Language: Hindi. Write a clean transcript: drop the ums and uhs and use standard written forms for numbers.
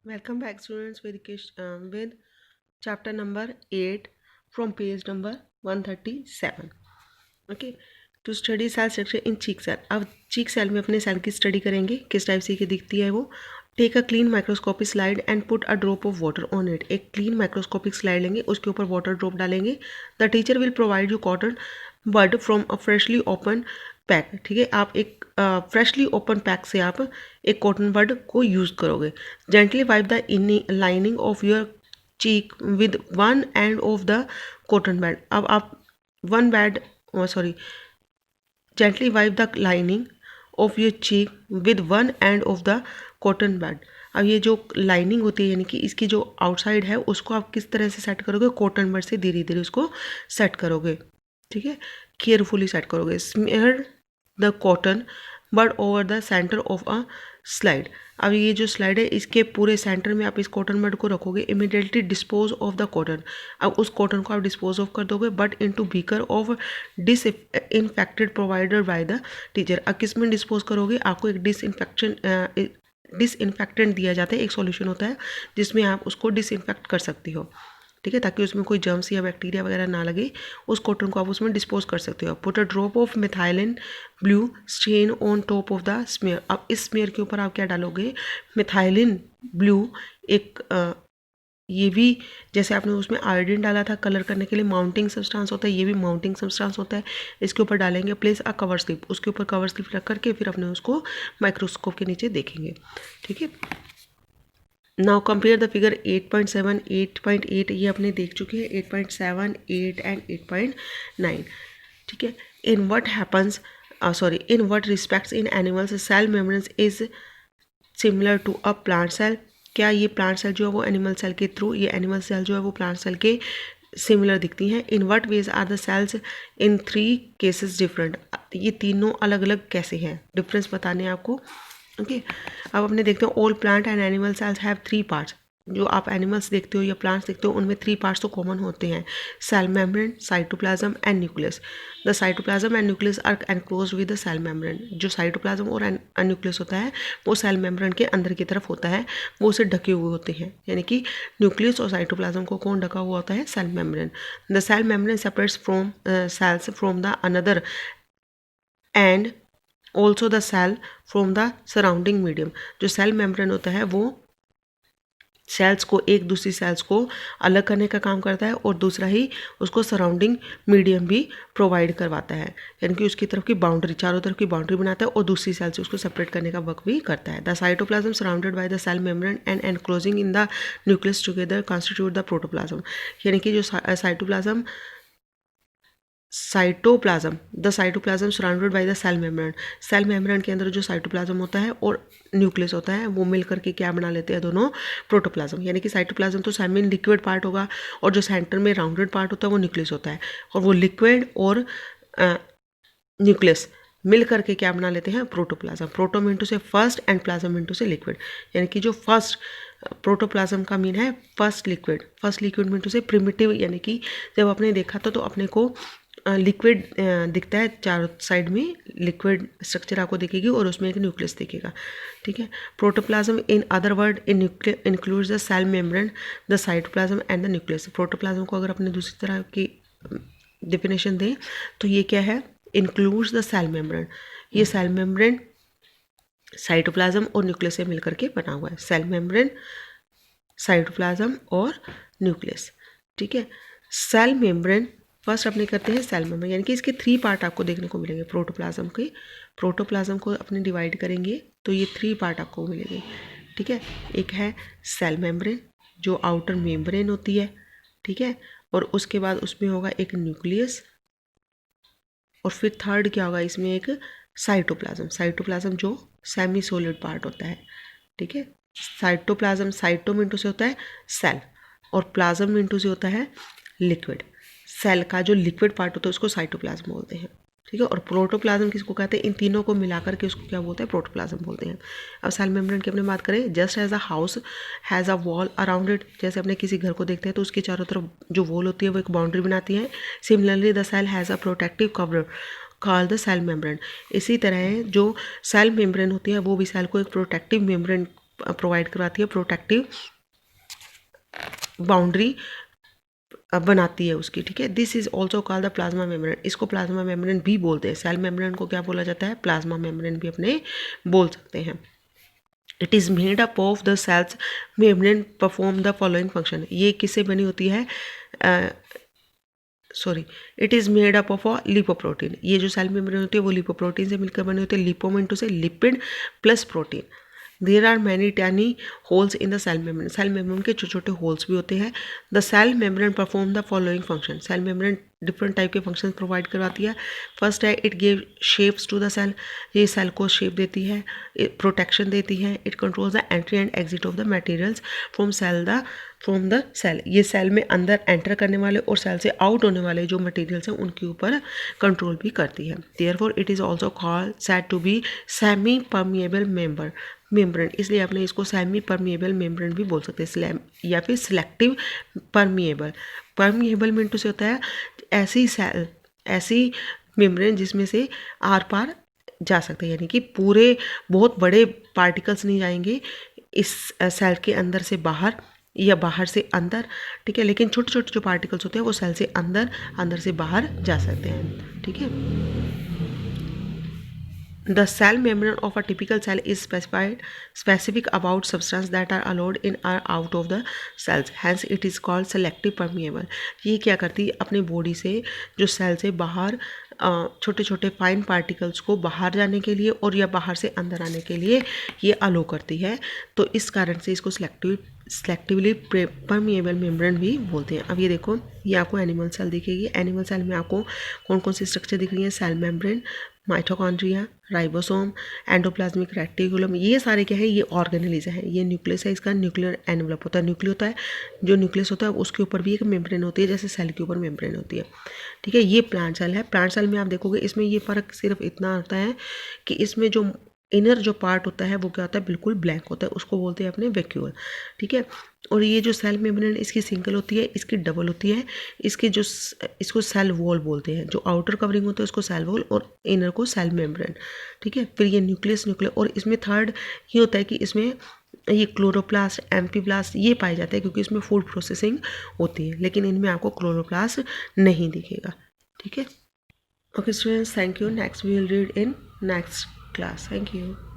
Welcome back, students, with chapter number 8 from page number 137. Okay, to study cell structure in cheek cell. अब cheek cell में अपने सेल की स्टडी करेंगे, किस टाइप से दिखती है वो. Take a clean microscopic slide and put a drop of water on it. एक क्लीन माइक्रोस्कोपिक स्लाइड लेंगे, उसके ऊपर वाटर ड्रॉप डालेंगे. The teacher will provide you cotton bud from a freshly open pack. ठीक है, आप एक फ्रेशली ओपन पैक से आप एक कॉटन बड को यूज़ करोगे. Gently wipe the lining of your cheek with one end of the cotton bad. अब आप gently wipe the lining of your cheek with one end of the cotton bud. अब ये जो लाइनिंग होती है यानी कि इसकी जो आउटसाइड है उसको आप किस तरह से सेट करोगे, कॉटन बड से धीरे धीरे उसको सेट करोगे. ठीक है, केयरफुली सेट करोगे. Smear the cotton bud over the centre of a slide. अब ये जो स्लाइड है इसके पूरे सेंटर में आप इस कॉटन बड को रखोगे. Immediately dispose of the cotton. अब उस कॉटन को आप डिस्पोज ऑफ कर दोगे but into beaker of disinfected provided by the teacher. अब किस में डिस्पोज करोगे, आपको एक डिसइंफेक्टेंट दिया जाता है, एक सॉल्यूशन होता है जिसमें आप उसको डिसइंफेक्ट कर सकती हो. ठीक है, ताकि उसमें कोई जर्म्स या बैक्टीरिया वगैरह ना लगे. उस कॉटन को आप उसमें डिस्पोज कर सकते हो. Put a drop of methylene blue stand on top of the smear. अब इस स्मेयर के ऊपर आप क्या डालोगे, मिथाइलिन ब्लू. एक ये भी जैसे आपने उसमें आयोडीन डाला था कलर करने के लिए, माउंटिंग सब्सटेंस होता है, ये भी माउंटिंग सब्सटेंस होता है. इसके ऊपर डालेंगे. प्लेस अ कवर स्लिप. उसके ऊपर कवर स्लिप रख करके फिर अपने उसको माइक्रोस्कोप के नीचे देखेंगे. ठीक है, नाउ कंपेयर द फिगर 8.7 8.8 ये अपने देख चुके हैं. 8.7 8 एंड 8.9. ठीक है, in what happens in what respects in animals cell membrane is similar to a plant cell. क्या ये प्लांट सेल जो है वो एनिमल सेल के थ्रू, ये एनिमल सेल जो है वो प्लांट सेल के सिमिलर दिखती हैं. In what ways are the cells in 3 cases different. ये तीनों अलग अलग कैसे हैं, डिफरेंस बताने हैं आपको. ओके, अब अपने देखते हैं all plant and animal cells have 3 parts. जो आप एनिमल्स देखते हो या प्लांट्स देखते हो उनमें 3 पार्ट्स तो कॉमन होते हैं. Cell membrane, cytoplasm and nucleus. The cytoplasm and nucleus are enclosed with the cell membrane. जो साइटोप्लाज्म और न्यूक्लियस होता है वो सेल मेम्ब्रेन के अंदर की तरफ होता है, वो उसे ढके हुए होते हैं. यानी कि न्यूक्लियस और साइटोप्लाज्म को कौन ढका हुआ होता है, cell membrane. The cell membrane separates from cells from the another and also the cell from the surrounding medium. जो सेल मेम्ब्रेन होता है वो सेल्स को एक दूसरी सेल्स को अलग करने का काम करता है और दूसरा ही उसको सराउंडिंग मीडियम भी प्रोवाइड करवाता है. यानी कि उसकी तरफ की बाउंड्री, चारों तरफ की बाउंड्री बनाता है और दूसरी सेल से उसको सेपरेट करने का वर्क भी करता है. The cytoplasm surrounded by the cell membrane and enclosing in the nucleus together constitute the protoplasm. यानी कि जो cytoplasm the cytoplasm surrounded by the cell membrane. Cell membrane के अंदर जो साइटोप्लाज्म होता है और न्यूक्लियस होता है वो मिल करके क्या बना लेते हैं, दोनों प्रोटोप्लाज्म. यानी कि साइटोप्लाज्म तो सेमी लिक्विड पार्ट होगा और जो सेंटर में राउंडेड पार्ट होता है वो न्यूक्लियस होता है. और वो लिक्विड और न्यूक्लियस मिल करके क्या बना लेते हैं, protoplasm. Proto mean to say first and plasm mean to say liquid. यानी कि जो फर्स्ट प्रोटोप्लाज्म का मीन है first liquid mean to say primitive. यानी कि जब आपने देखा था तो अपने को लिक्विड दिखता है, चारों साइड में लिक्विड स्ट्रक्चर आपको दिखेगी और उसमें एक न्यूक्लियस दिखेगा. ठीक है, protoplasm in other word includes the cell membrane, the cytoplasm and the nucleus. Protoplasm को अगर अपने दूसरी तरह की डेफिनेशन दें तो ये क्या है, इंक्लूड्स द सेल मेम्ब्रेन. ये सेल मेम्ब्रेन साइटोप्लाज्म और न्यूक्लियस से मिलकर के बना हुआ है. सेल मेम्ब्रेन, साइटोप्लाज्म और न्यूक्लियस. ठीक है, सेल मेम्ब्रेन फर्स्ट अपने करते हैं सेल मेम्ब्रेन. यानी कि इसके 3 पार्ट आपको देखने को मिलेंगे. प्रोटोप्लाज्म को अपने डिवाइड करेंगे तो ये 3 पार्ट आपको मिलेंगे. ठीक है, एक है सेल मेम्ब्रेन जो आउटर मेम्ब्रेन होती है. ठीक है, और उसके बाद उसमें होगा एक न्यूक्लियस और फिर थर्ड क्या होगा, इसमें एक साइटोप्लाज्म जो सेमी सॉलिड पार्ट होता है. ठीक है, साइटो मिंटू से होता है सेल और प्लाज्म मिंटू से होता है लिक्विड. सेल का जो लिक्विड पार्ट होता है उसको साइटोप्लाज्म बोलते हैं. ठीक है, और प्रोटोप्लाज्म किसको कहते हैं, इन तीनों को मिलाकर के उसको क्या बोलते हैं, प्रोटोप्लाज्म बोलते हैं. अब सेल मेम्ब्रेन की अपने बात करें, just as a house has a wall around it. जैसे अपने किसी घर को देखते हैं तो उसके चारों तरफ जो वॉल होती है वो एक बाउंड्री बनाती है. Similarly the cell has a protective cover called the cell membrane. इसी तरह जो सेल मेम्ब्रेन होती है वो भी सेल को एक प्रोटेक्टिव मेम्ब्रेन प्रोवाइड करवाती है, प्रोटेक्टिव बाउंड्री बनाती है उसकी, ठीक है। This is also called the plasma membrane, इसको प्लाज्मा मेम्ब्रेन भी बोलते हैं। सेल मेम्ब्रेन को क्या बोला जाता है, प्लाज्मा मेम्ब्रेन भी अपने बोल सकते हैं। It is made up of the cells membrane perform the following function, ये किससे बनी होती है, it is made up of lipoprotein, ये जो सेल मेम्ब्रेन होती है वो लिपोप्रोटीन से मिलकर बनी होती है। लिपो मीन से lipid plus protein. There are many tiny holes in the cell membrane, cell membrane के छोटे छोटे होल्स भी होते हैं। The cell membrane perform the following function, cell membrane different type के फंक्शन प्रोवाइड करवाती है। फर्स्ट है it give shapes to the cell, ये सेल को शेप देती है, प्रोटेक्शन देती है। It controls the entry and exit of the materials from the cell, ये सेल में अंदर एंटर करने वाले और सेल से आउट होने वाले जो मटेरियल्स हैं उनके ऊपर कंट्रोल भी करती है। Therefore it is also called said to be semi permeable membrane, इसलिए आपने इसको सेमी परमिएबल मेम्ब्रेन भी बोल सकते हैं, या फिर selective permeable. Permeable mean to say होता है ऐसी मेम्ब्रेन जिसमें से आर पार जा सकते हैं, यानी कि पूरे बहुत बड़े पार्टिकल्स नहीं जाएंगे इस सेल के अंदर से बाहर या बाहर से अंदर, ठीक है, लेकिन छोटे छोटे जो पार्टिकल्स होते हैं वो सेल से अंदर से बाहर जा सकते हैं, ठीक है। The cell membrane of a typical cell is specific about substance that are allowed in or out of the cells. Hence, it is called selective permeable. ये क्या करती है, अपने बॉडी से जो सेल से बाहर छोटे छोटे फाइन पार्टिकल्स को बाहर जाने के लिए और या बाहर से अंदर आने के लिए ये अलो करती है। तो इस कारण से इसको सिलेक्टिवली परमिएबल मेम्ब्रेन भी बोलते हैं। अब ये देखो, ये आपको एनिमल सेल दिखेगी। एनिमल सेल में आपको कौन कौन सी स्ट्रक्चर दिख रही है, cell membrane, mitochondria, ribosome, endoplasmic reticulum, ये सारे क्या है, ये ऑर्गेनेलिज है। ये न्यूक्लियस है, इसका न्यूक्लियर एनवलप होता है। न्यूक्लियस होता है, जो न्यूक्लियस होता है उसके ऊपर भी एक मेम्ब्रेन होती है, जैसे सेल के ऊपर मेम्ब्रेन होती है, ठीक है। ये प्लांट सेल है। प्लांट सेल में आप देखोगे इसमें ये फ़र्क सिर्फ इतना होता है कि इसमें जो इनर जो पार्ट होता है वो क्या होता है, बिल्कुल ब्लैंक होता है, उसको बोलते हैं अपने वैक्यूल, ठीक है। और ये जो सेल मेम्ब्रेन इसकी सिंगल होती है, इसकी डबल होती है। इसको सेल वॉल बोलते हैं, जो आउटर कवरिंग होता है उसको सेल वॉल और इनर को सेल मेम्ब्रेन, ठीक है। फिर ये न्यूक्लियस और इसमें थर्ड ये होता है कि इसमें ये क्लोरोप्लास्ट, एम्फीब्लास्ट ये पाए जाते हैं क्योंकि इसमें फूड प्रोसेसिंग होती है, लेकिन इनमें आपको क्लोरोप्लास्ट नहीं दिखेगा, ठीक है। Okay students, thank you. Next we will read in next class. Thank you.